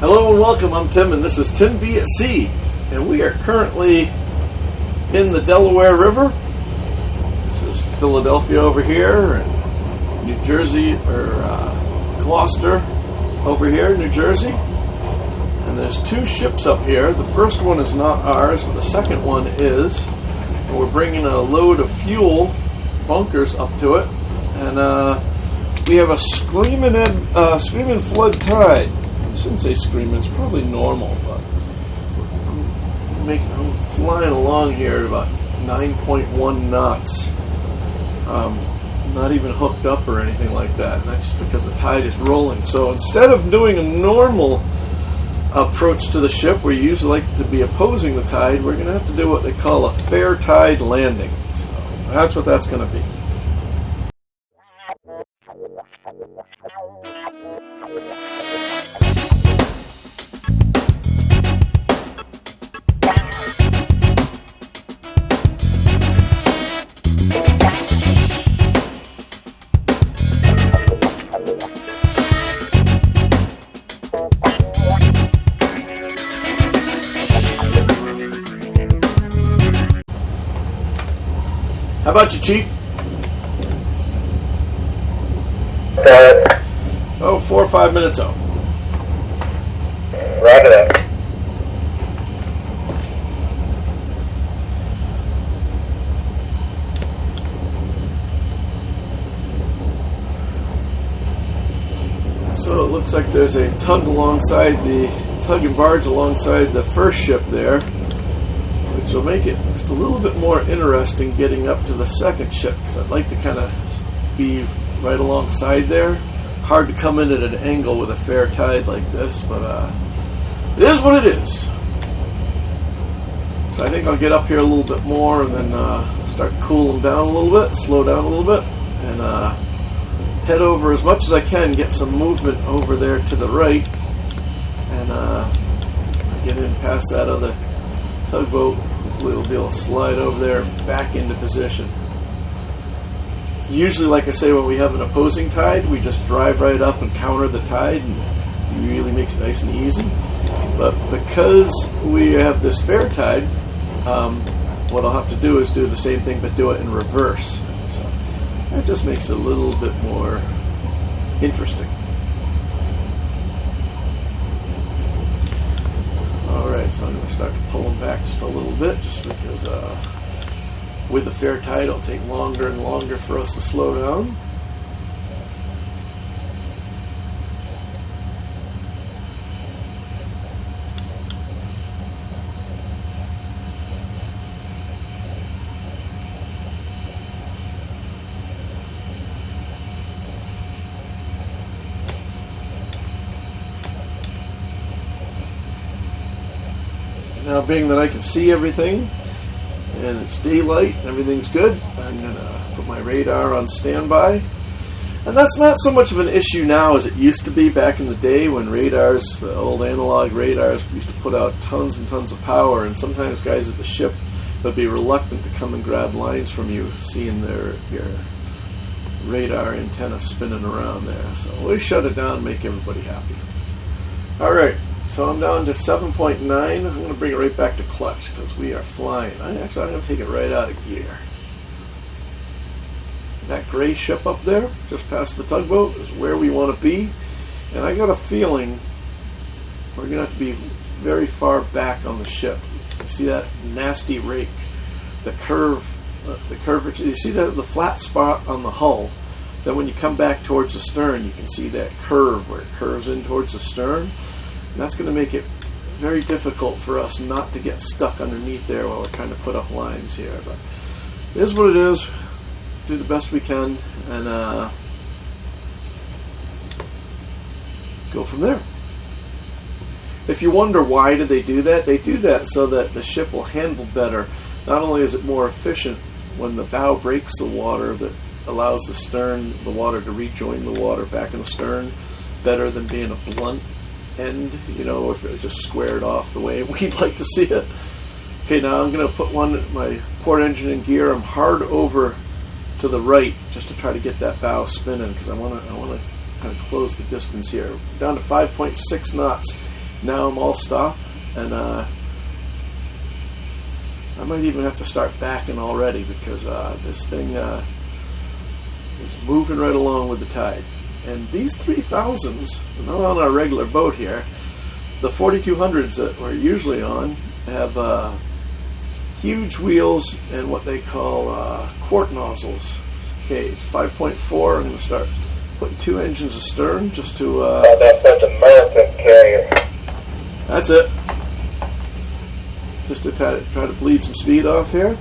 Hello and welcome, I'm Tim and this is TimBatSea, and we are currently in the Delaware River. This is Philadelphia over here, and New Jersey, or Gloucester over here, New Jersey. And there's two ships up here. The first one is not ours, but the second one is. And we're bringing a load of fuel, bunkers, up to it. And we have a screaming flood tide. I shouldn't say screaming, it's probably normal, but I'm flying along here at about 9.1 knots. Not even hooked up or anything like that, and that's just because the tide is rolling. So instead of doing a normal approach to the ship, where you usually like to be opposing the tide, we're going to have to do what they call a fair tide landing. So that's what that's going to be. How about you, Chief? Oh, 4 or 5 minutes out. Roger that. So it looks like there's a tug and barge alongside the first ship there, which will make it just a little bit more interesting getting up to the second ship, because I'd like to kind of be right alongside there. Hard to come in at an angle with a fair tide like this, but it is what it is. So I think I'll get up here a little bit more and then start cooling down a little bit, slow down a little bit, and head over as much as I can, get some movement over there to the right, and get in past that other tugboat. Hopefully we'll be able to slide over there and back into position. Usually, like I say, when we have an opposing tide, we just drive right up and counter the tide, and it really makes it nice and easy. But because we have this fair tide, what I'll have to do is do the same thing but do it in reverse. So that just makes it a little bit more interesting. Alright, so I'm going to start to pull them back just a little bit, just because with the fair tide it'll take longer and longer for us to slow down. Now, being that I can see everything and it's daylight, everything's good, I'm going to put my radar on standby. And that's not so much of an issue now as it used to be back in the day when radars, the old analog radars, used to put out tons and tons of power, and sometimes guys at the ship would be reluctant to come and grab lines from you, seeing your radar antenna spinning around there. So we'll shut it down and make everybody happy. Alright. So I'm down to 7.9. I'm going to bring it right back to clutch because we are flying. I'm going to take it right out of gear. That gray ship up there, just past the tugboat, is where we want to be. And I got a feeling we're going to have to be very far back on the ship. You see that nasty rake, the curvature. You see the flat spot on the hull. Then when you come back towards the stern, you can see that curve where it curves in towards the stern. And that's going to make it very difficult for us not to get stuck underneath there while we're trying to put up lines here. But it is what it is. Do the best we can and go from there. If you wonder why did they do that so that the ship will handle better. Not only is it more efficient when the bow breaks the water, that allows the water to rejoin the water back in the stern better than being a blunt end, if it was just squared off the way we'd like to see it. Okay, now I'm going to put my port engine in gear. I'm hard over to the right just to try to get that bow spinning because I want to kind of close the distance here. Down to 5.6 knots. now I'm all stop, and I might even have to start backing already because this thing is moving right along with the tide. And these 3000s, not on our regular boat here, the 4200s that we're usually on have huge wheels and what they call quart nozzles. Okay, it's 5.4. I'm going to start putting 2 engines astern just to... that's an American carrier. That's it. Just to try to bleed some speed off here.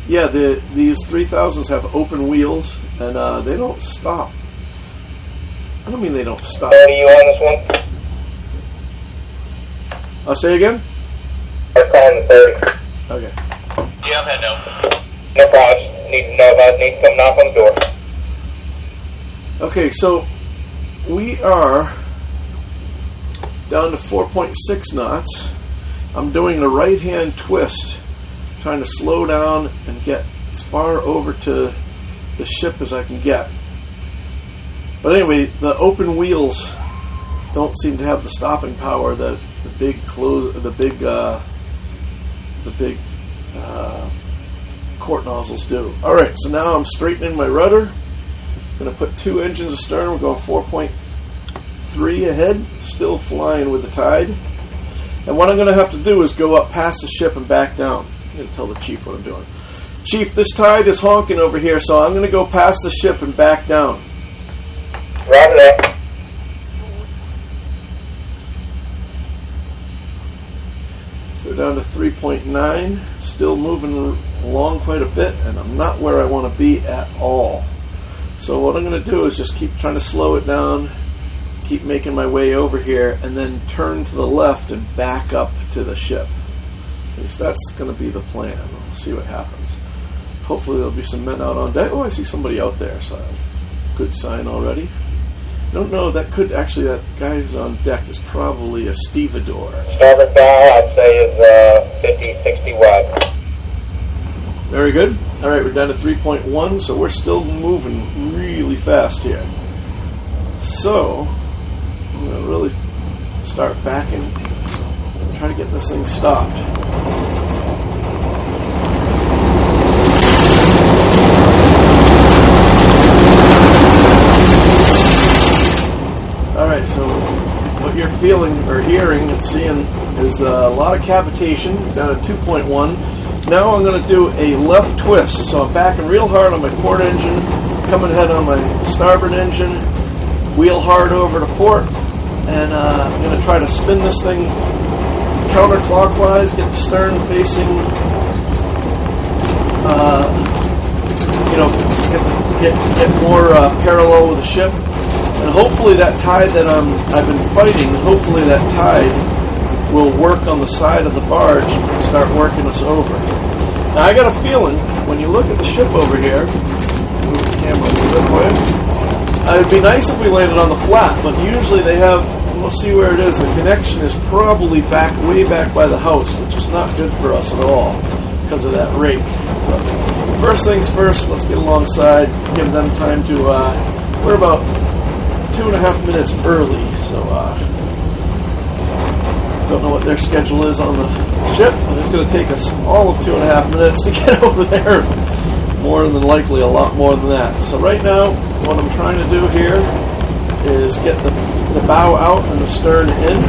Yeah, these 3000s have open wheels, and they don't stop. I don't mean they don't stop. 30 you on this one? I'll say again? I'm calling the 30. Okay. Yeah, I've had no. No problem. Need to know if I need to come knock on the door. Okay, so we are down to 4.6 knots. I'm doing a right-hand twist, trying to slow down and get as far over to the ship as I can get. But anyway, the open wheels don't seem to have the stopping power that the big quart nozzles do. All right, so now I'm straightening my rudder. I'm going to put 2 engines astern. We're going 4.3 ahead, still flying with the tide. And what I'm going to have to do is go up past the ship and back down. I'm going to tell the chief what I'm doing. Chief, this tide is honking over here, so I'm going to go past the ship and back down. Roger that. So down to 3.9, still moving along quite a bit, and I'm not where I want to be at all. So what I'm going to do is just keep trying to slow it down, keep making my way over here, and then turn to the left and back up to the ship. At least that's going to be the plan. We'll see what happens. Hopefully there'll be some men out on deck. Oh, I see somebody out there, so that's a good sign already. I don't know, that guy who's on deck is probably a stevedore. Starboard bow, I'd say, is 50, 60 wide. Very good. All right, we're down to 3.1, so we're still moving really fast here. So, I'm going to really start backing and try to get this thing stopped. Alright, so what you're feeling or hearing and seeing is a lot of cavitation down at 2.1. Now I'm going to do a left twist. So I'm backing real hard on my port engine, coming ahead on my starboard engine, wheel hard over to port, and I'm going to try to spin this thing counterclockwise, get the stern facing, get more parallel with the ship. And hopefully that tide that I've been fighting, hopefully that tide will work on the side of the barge and start working us over. Now I got a feeling, when you look at the ship over here, move the camera a little bit for you, it would be nice if we landed on the flat, but usually they have, we'll see where it is, the connection is probably way back by the house, which is not good for us at all because of that rake. But first things first, let's get alongside, give them time to, we're about 2.5 minutes early, so don't know what their schedule is on the ship, but it's going to take us all of 2.5 minutes to get over there. More than likely, a lot more than that. So right now, what I'm trying to do here is get the bow out and the stern in.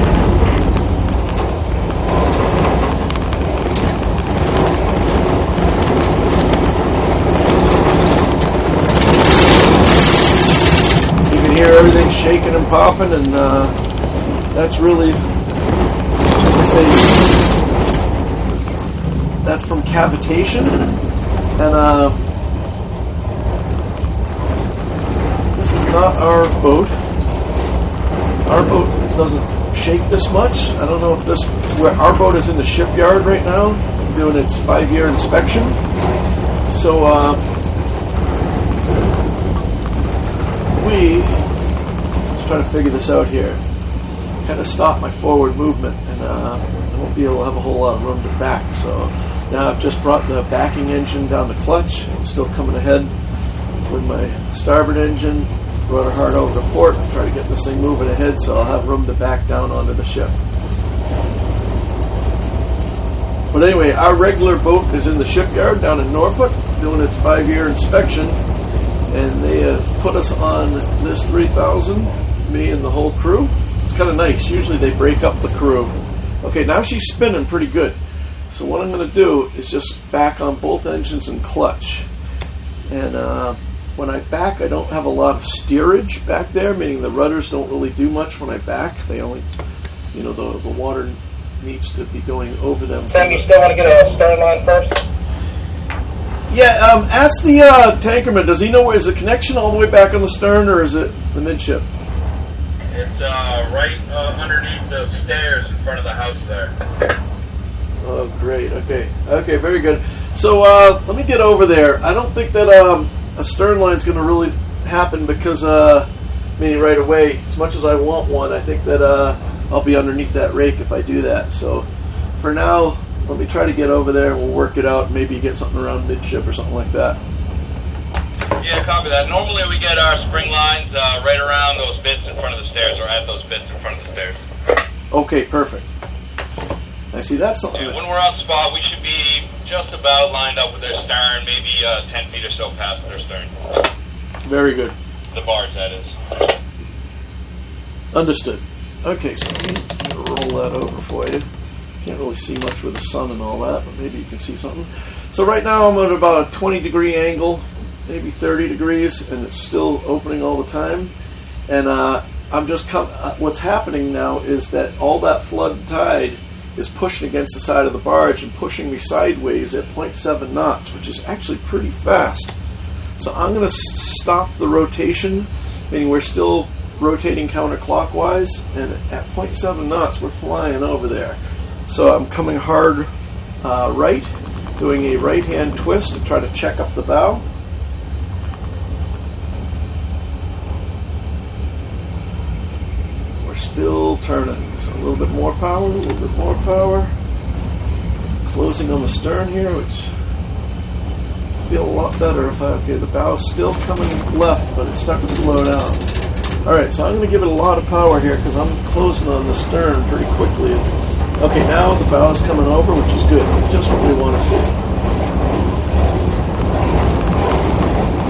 Hear everything shaking and popping, and that's really, that's from cavitation, and this is not our boat. Our boat doesn't shake this much. I don't know if our boat is in the shipyard right now, doing its 5-year inspection, so let's try to figure this out here. Kind of stop my forward movement, and I won't be able to have a whole lot of room to back. So now I've just brought the backing engine down to clutch. I'm still coming ahead with my starboard engine, rudder hard over to port, try to get this thing moving ahead so I'll have room to back down onto the ship. But anyway, our regular boat is in the shipyard down in Norfolk doing its 5-year inspection, and they have put us on this 3000, me and the whole crew. It's kind of nice. Usually they break up the crew. Okay, now she's spinning pretty good. So what I'm going to do is just back on both engines and clutch. And when I back, I don't have a lot of steerage back there, meaning the rudders don't really do much when I back. They only, you know, the water needs to be going over them. Sam, you still want to get a stern line first? Yeah, ask the tankerman, does he know, is the connection all the way back on the stern, or is it the midship? It's right underneath the stairs in front of the house there. Oh, great. Okay. Okay, very good. So let me get over there. I don't think that a stern line's going to really happen because, meaning right away, as much as I want one, I think that I'll be underneath that rake if I do that. So for now, let me try to get over there and we'll work it out. Maybe get something around midship or something like that. Yeah, copy that. Normally we get our spring lines right around those bits in front of the stairs, or at those bits in front of the stairs. Okay, perfect. I see, that's something. Yeah, when we're on spot, we should be just about lined up with their stern, maybe 10 feet or so past their stern. Very good. The barge, that is. Understood. Okay, so let me roll that over for you. Can't really see much with the sun and all that, but maybe you can see something. So right now I'm at about a 20-degree angle, maybe 30 degrees, and it's still opening all the time. And I'm just what's happening now is that all that flood tide is pushing against the side of the barge and pushing me sideways at 0.7 knots, which is actually pretty fast. So I'm going to stop the rotation, meaning we're still rotating counterclockwise, and at 0.7 knots we're flying over there. So I'm coming hard right, doing a right-hand twist to try to check up the bow. We're still turning, so a little bit more power, a little bit more power. Closing on the stern here, which feel a lot better if okay, the bow's still coming left, but it's starting to slow down. Alright, so I'm going to give it a lot of power here because I'm closing on the stern pretty quickly. Okay, now the bow's coming over, which is good. Just what we want to see.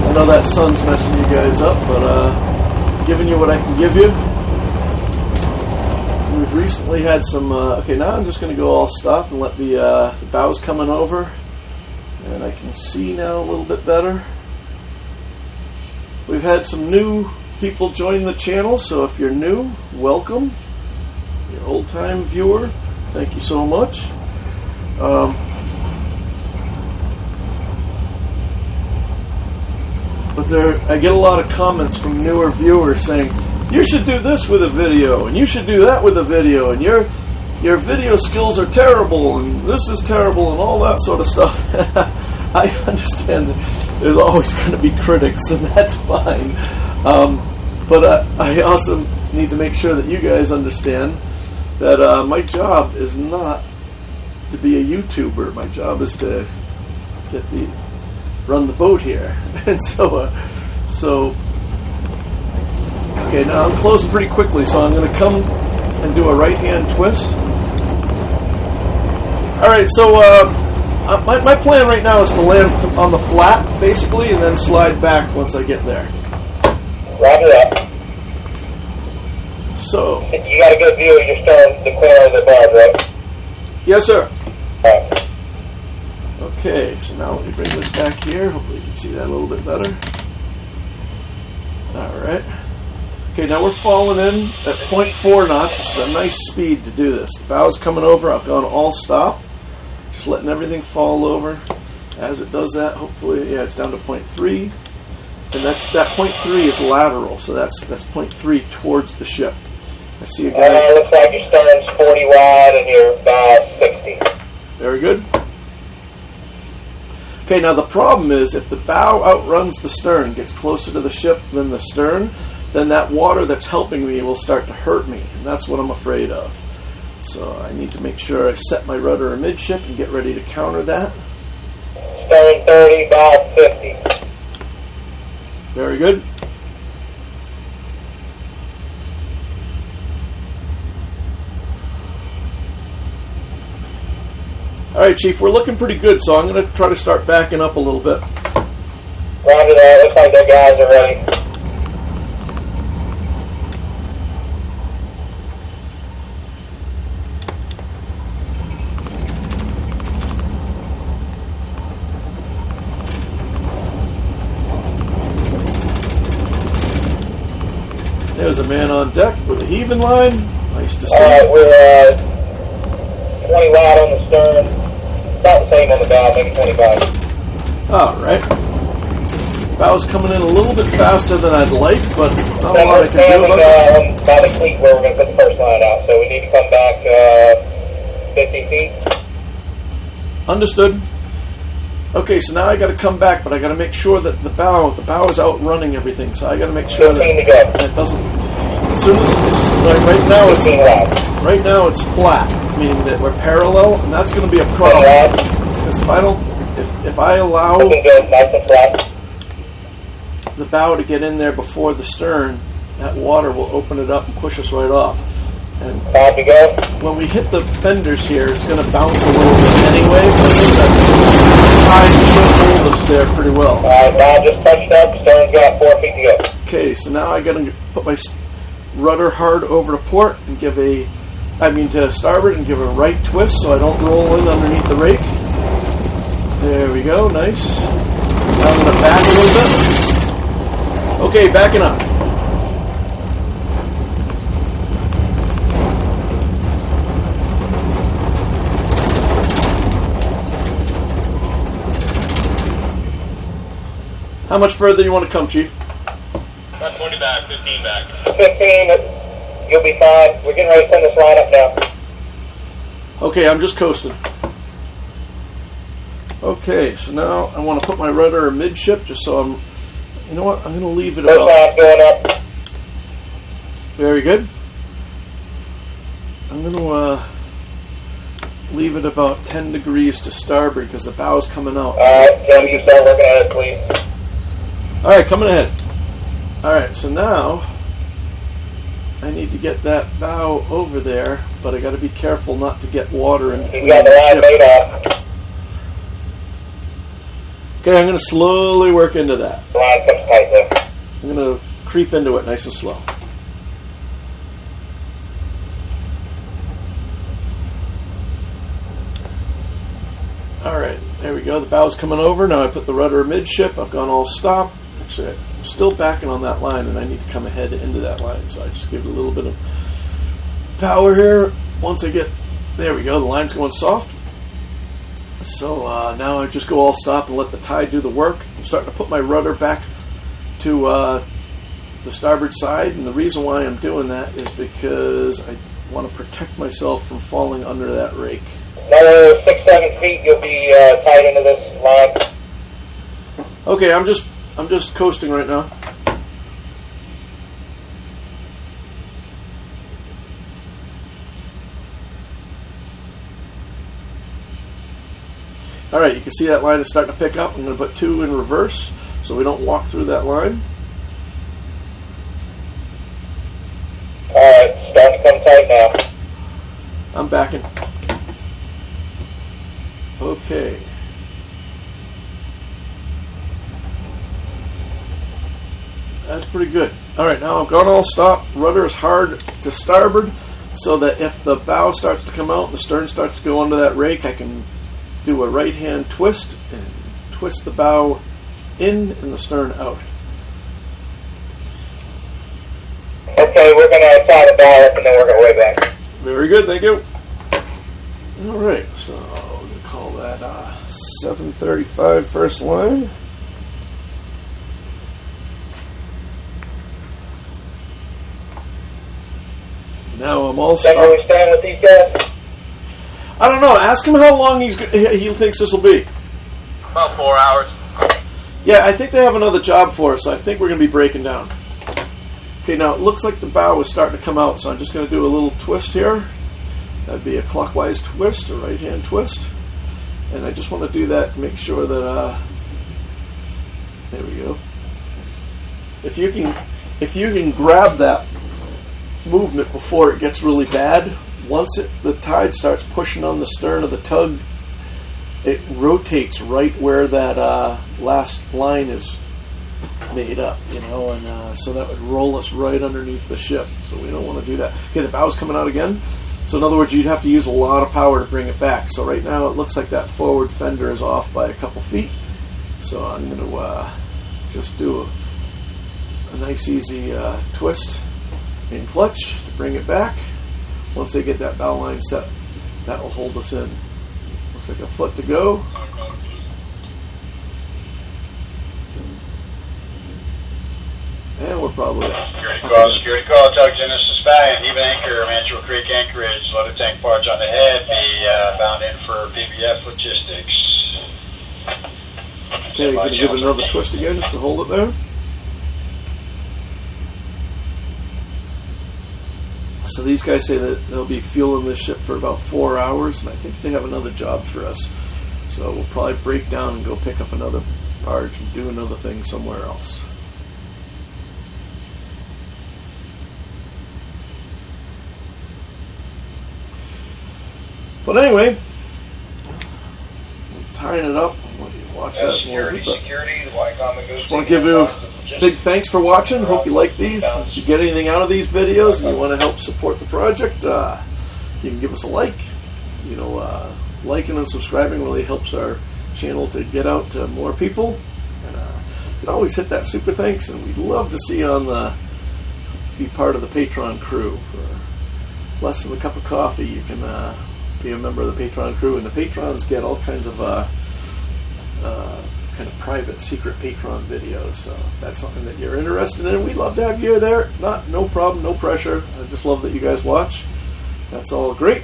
I know that sun's messing you guys up, but giving you what I can give you. We've recently had some... okay, now I'm just going to go all stop and let the bow's coming over. And I can see now a little bit better. We've had some new people join the channel, so if you're new, welcome. You're an old-time viewer, thank you so much. But I get a lot of comments from newer viewers saying, you should do this with a video, and you should do that with a video, and your video skills are terrible, and this is terrible, and all that sort of stuff. I understand that there's always going to be critics, and that's fine. But I also need to make sure that you guys understand that my job is not to be a YouTuber. My job is to run the boat here. And so okay, now I'm closing pretty quickly, so I'm going to come and do a right-hand twist. Alright, so my plan right now is to land on the flat, basically, and then slide back once I get there. Roger that. So... You got a good view of your stern, the corner of the barge, right? Yes, sir. Alright. Okay, so now let me bring this back here. Hopefully you can see that a little bit better. Alright. Okay, now we're falling in at 0.4 knots, which is a nice speed to do this. The bow's coming over. I've gone all stop. Just letting everything fall over. As it does that, hopefully, yeah, it's down to 0.3. And that 0.3 is lateral, so that's 0.3 towards the ship. I see a guy. Looks like your stern's 40 wide and your bow 60. Very good. Okay, now the problem is if the bow outruns the stern, gets closer to the ship than the stern, then that water that's helping me will start to hurt me, and that's what I'm afraid of. So I need to make sure I set my rudder amidship and get ready to counter that. Stern 30, bow 50. Very good. All right, Chief, we're looking pretty good, so I'm going to try to start backing up a little bit. Roger that. Looks like their guys are ready. There's a man on deck with a heaving line. Nice to see. All right, we're 20 wide on the stern. About the same on the bow, maybe 25. All right. Bow's coming in a little bit faster than I'd like, but not a lot I can do about it. By the cleat where we're going to put the first line out, so we need to come back 50 feet. Understood. Okay, so now I got to come back, but I got to make sure that the bow is outrunning everything. So I got to make sure 15 to that go. it doesn't. As soon as like right now it's flat, meaning that we're parallel, and that's going to be a problem. Because if I allow Looking good, nice and flat. the bow to get in there before the stern, that water will open it up and push us right off. And 5 to go. when we hit the fenders here, it's going to bounce a little bit anyway, but I think that tide should hold us there pretty well. All right, now just touched up. Stern's got 4 feet to go. Okay, so now I got to put my rudder hard over to port and to starboard and give a right twist so I don't roll in underneath the rake. There we go, nice. Now I'm going to back a little bit. Okay, backing up. How much further do you want to come, Chief? About 20 back, 15 back. 15, you'll be fine. We're getting ready to send this line up now. Okay, I'm just coasting. Okay, so now I want to put my rudder midship just so I'm... You know what? I'm going to leave it First about... line's going up. Very good. I'm going to leave it about 10 degrees to starboard because the bow's coming out. All right, Tim, you start working at it, please. All right, coming ahead. All right, so now I need to get that bow over there, but I got to be careful not to get water in between He's got the line ship. made off. Okay, I'm going to slowly work into that. The line comes tight there. I'm going to creep into it nice and slow. All right, there we go. The bow's coming over. Now I put the rudder midship. I've gone all stop. Actually, I'm still backing on that line, and I need to come ahead into that line. So I just give it a little bit of power here. Once I get... There we go. The line's going soft. So now I just go all stop and let the tide do the work. I'm starting to put my rudder back to the starboard side, and the reason why I'm doing that is because I want to protect myself from falling under that rake. Another 6-7 feet, you'll be tied into this line. Okay, I'm just coasting right now. All right, you can see that line is starting to pick up. I'm going to put 2 in reverse so we don't walk through that line. All right, starting to come tight now. I'm backing. Okay. That's pretty good. All right, now I've gone all stop. Rudder is hard to starboard so that if the bow starts to come out and the stern starts to go under that rake, I can do a right-hand twist and twist the bow in and the stern out. Okay, we're going to tie the bow up and then work our way back. Very good, thank you. All right, so we're going to call that 735 first line. Now I'm all Then where we stand with these guys? I don't know. Ask him how long he thinks this will be. About 4 hours. Yeah, I think they have another job for us, so I think we're going to be breaking down. Okay, now it looks like the bow is starting to come out, so I'm just going to do a little twist here. That'd be a clockwise twist, a right-hand twist. And I just want to do that, make sure that, there we go. if you can grab that movement before it gets really bad, once the tide starts pushing on the stern of the tug, it rotates right where that last line is made up, and so that would roll us right underneath the ship. So we don't want to do that. Okay, the bow's coming out again. So in other words, you'd have to use a lot of power to bring it back. So right now it looks like that forward fender is off by a couple feet. So I'm going to just do a nice easy twist in clutch to bring it back. Once they get that bow line set, that will hold us in. Looks like a foot to go. And we're probably Security call, Tug Genesis Stallion, even anchor, Mansfield Creek anchorage, loaded tank barge on the head, be bound in for PBF logistics. Okay, we're going to give it another twist again just to hold it there. So these guys say that they'll be fueling this ship for about 4 hours, and I think they have another job for us. So we'll probably break down and go pick up another barge and do another thing somewhere else. But anyway, I'm tying it up. I'll let you watch that more. Just want to give you a big thanks for watching. Hope you like these. If you get anything out of these videos and you want to help support the project, you can give us a like. Liking and subscribing really helps our channel to get out to more people. And you can always hit that super thanks, and we'd love to see you be part of the Patreon crew. For less than a cup of coffee, you can be a member of the Patreon crew, and the patrons get all kinds of kind of private, secret Patreon videos. So if that's something that you're interested in, we'd love to have you there. If not, no problem, no pressure. I just love that you guys watch. That's all great.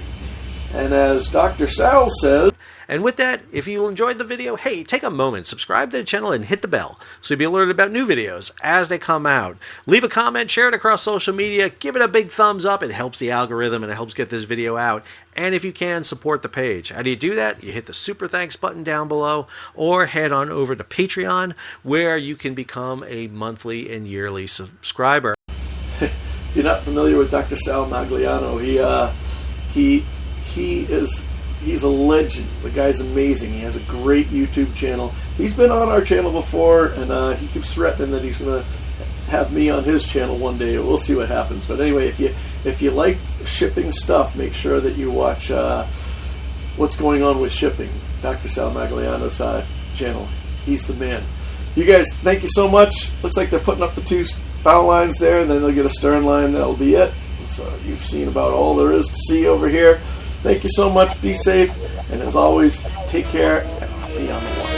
And as Dr. Sal says, and with that, if you enjoyed the video, hey, take a moment, subscribe to the channel, and hit the bell so you'll be alerted about new videos as they come out. Leave a comment, share it across social media, give it a big thumbs up. It helps the algorithm and it helps get this video out. And if you can, support the page. How do you do that? You hit the super thanks button down below, or head on over to Patreon, where you can become a monthly and yearly subscriber. If you're not familiar with Dr. Sal Magliano, he's a legend. The guy's amazing. He has a great YouTube channel. He's been on our channel before, and he keeps threatening that he's going to have me on his channel one day. We'll see what happens. But anyway, if you like shipping stuff, make sure that you watch what's going on with shipping. Dr. Sal Magliano's channel. He's the man. You guys, thank you so much. Looks like they're putting up the 2 bow lines there, and then they'll get a stern line. That'll be it. So you've seen about all there is to see over here. Thank you so much. Be safe. And as always, take care, and I'll see you on the water.